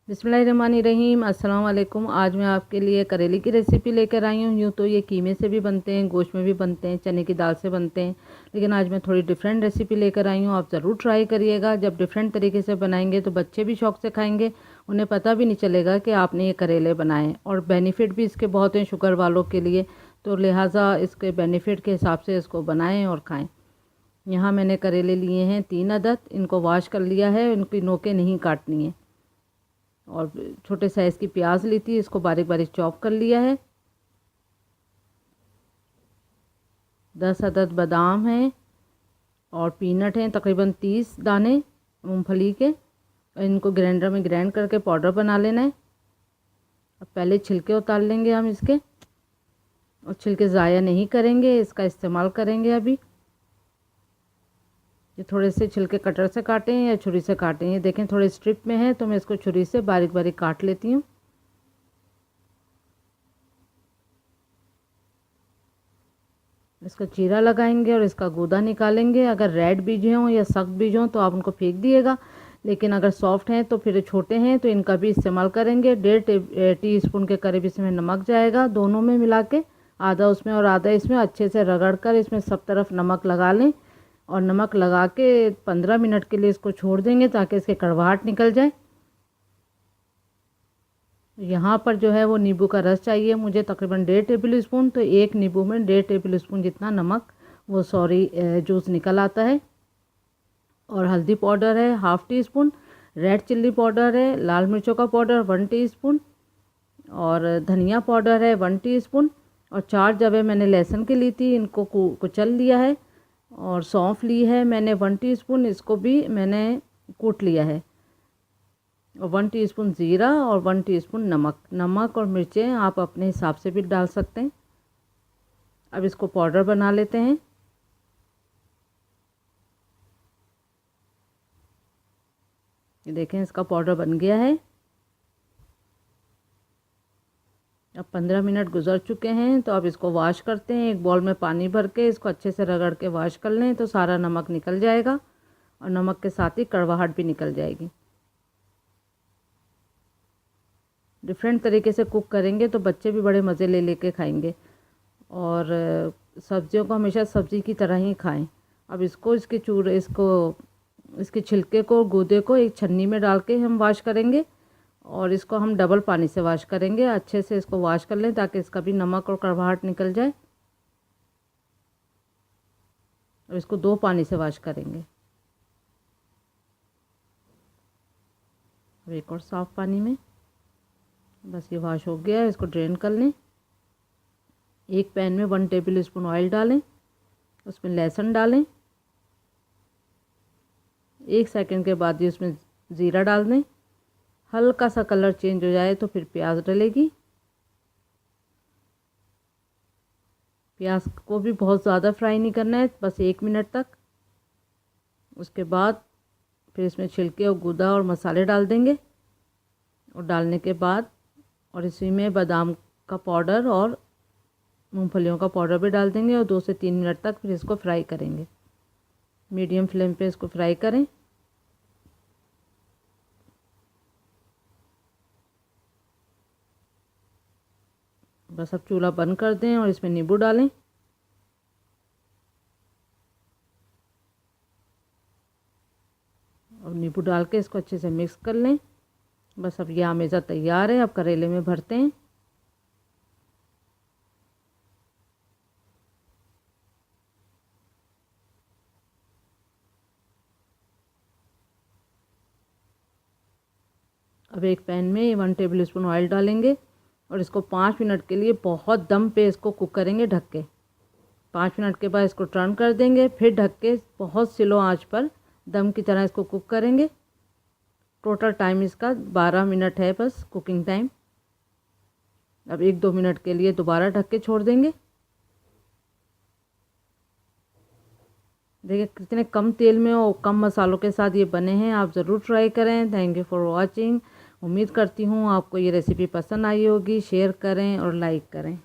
बिस्मिल्लाहिर्रहमानिर्रहीम। अस्सलाम वालेकुम। आज मैं आपके लिए करेले की रेसिपी लेकर आई हूँ। यूँ तो ये कीमे से भी बनते हैं, गोश्त में भी बनते हैं, चने की दाल से बनते हैं, लेकिन आज मैं थोड़ी डिफरेंट रेसिपी लेकर आई हूँ। आप ज़रूर ट्राई करिएगा। जब डिफरेंट तरीके से बनाएंगे तो बच्चे भी शौक़ से खाएंगे, उन्हें पता भी नहीं चलेगा कि आपने ये करेले बनाए। और बेनिफिट भी इसके बहुत हैं शुगर वालों के लिए, तो लिहाजा इसके बेनिफिट के हिसाब से इसको बनाएँ और खाएँ। यहाँ मैंने करेले लिए हैं 3 अदद। इनको वॉश कर लिया है, इनकी नोकें नहीं काटनी है। और छोटे साइज़ की प्याज ली थी, इसको बारीक बारीक चॉप कर लिया है। 10 अदद बादाम हैं और पीनट हैं, तकरीबन 30 दाने मूंगफली के। इनको ग्राइंडर में ग्राइंड करके पाउडर बना लेना है। अब पहले छिलके उतार लेंगे हम इसके, और छिलके ज़ाया नहीं करेंगे, इसका इस्तेमाल करेंगे अभी। ये थोड़े से छिलके कटर से काटें या छुरी से काटें। ये देखें थोड़े स्ट्रिप में है, तो मैं इसको छुरी से बारीक बारीक काट लेती हूँ। इसका चीरा लगाएंगे और इसका गूदा निकालेंगे। अगर रेड बीज हों या सख्त बीज हों तो आप उनको फेंक दिएगा, लेकिन अगर सॉफ्ट हैं तो फिर छोटे हैं तो इनका भी इस्तेमाल करेंगे। 1.5 टीस्पून के करीब इसमें नमक जाएगा, दोनों में मिला के, आधा उसमें और आधा इसमें। अच्छे से रगड़ कर इसमें सब तरफ नमक लगा लें, और नमक लगा के 15 मिनट के लिए इसको छोड़ देंगे ताकि इसके कड़वाहट निकल जाए। यहाँ पर जो है वो नींबू का रस चाहिए मुझे, तकरीबन 1.5 टेबल स्पून। तो एक नींबू में 1.5 टेबल स्पून जितना नमक, वो जूस निकल आता है। और हल्दी पाउडर है 1/2 टीस्पून, रेड चिल्ली पाउडर है, लाल मिर्चों का पाउडर 1 टीस्पून, और धनिया पाउडर है 1 टीस्पून। और 4 जवे मैंने लहसुन की ली थी, इनको कुचल लिया है। और सौंफ ली है मैंने 1 टीस्पून, इसको भी मैंने कूट लिया है। और 1 टीस्पून ज़ीरा और 1 टीस्पून नमक। नमक और मिर्चें आप अपने हिसाब से भी डाल सकते हैं। अब इसको पाउडर बना लेते हैं। ये देखें इसका पाउडर बन गया है। अब 15 मिनट गुजर चुके हैं, तो अब इसको वॉश करते हैं। एक बाउल में पानी भर के इसको अच्छे से रगड़ के वॉश कर लें, तो सारा नमक निकल जाएगा, और नमक के साथ ही कड़वाहट भी निकल जाएगी। डिफरेंट तरीके से कुक करेंगे तो बच्चे भी बड़े मज़े ले लेके खाएंगे। और सब्जियों को हमेशा सब्ज़ी की तरह ही खाएं। अब इसके छिलके को, गूदे को एक छन्नी में डाल के हम वॉश करेंगे, और इसको हम डबल पानी से वॉश करेंगे। अच्छे से इसको वॉश कर लें ताकि इसका भी नमक और कड़वाहट निकल जाए। और इसको 2 पानी से वॉश करेंगे। अब एक और साफ़ पानी में, बस ये वॉश हो गया है, इसको ड्रेन कर लें। एक पैन में 1 टेबल स्पून ऑयल डालें, उसमें लहसुन डालें। 1 सेकंड के बाद ही उसमें ज़ीरा डाल दें। हल्का सा कलर चेंज हो जाए तो फिर प्याज डलेगी। प्याज को भी बहुत ज़्यादा फ्राई नहीं करना है, बस 1 मिनट तक। उसके बाद फिर इसमें छिलके और गूदा और मसाले डाल देंगे। और डालने के बाद और इसी में बादाम का पाउडर और मूंगफलियों का पाउडर भी डाल देंगे, और 2 से 3 मिनट तक फिर इसको फ्राई करेंगे। मीडियम फ्लेम पे इसको फ्राई करें। बस अब चूल्हा बंद कर दें और इसमें नींबू डालें। और नींबू डाल के इसको अच्छे से मिक्स कर लें। बस अब ये आमेज़ा तैयार है। अब करेले में भरते हैं। अब एक पैन में 1 टेबल स्पून ऑयल डालेंगे, और इसको 5 मिनट के लिए बहुत दम पे इसको कुक करेंगे ढक के। 5 मिनट के बाद इसको टर्न कर देंगे, फिर ढक के बहुत स्लो आंच पर दम की तरह इसको कुक करेंगे। टोटल टाइम इसका 12 मिनट है, बस कुकिंग टाइम। अब 1-2 मिनट के लिए दोबारा ढक के छोड़ देंगे। देखिए कितने कम तेल में और कम मसालों के साथ ये बने हैं। आप ज़रूर ट्राई करें। Thank you for watching. उम्मीद करती हूँ आपको ये रेसिपी पसंद आई होगी। शेयर करें और लाइक करें।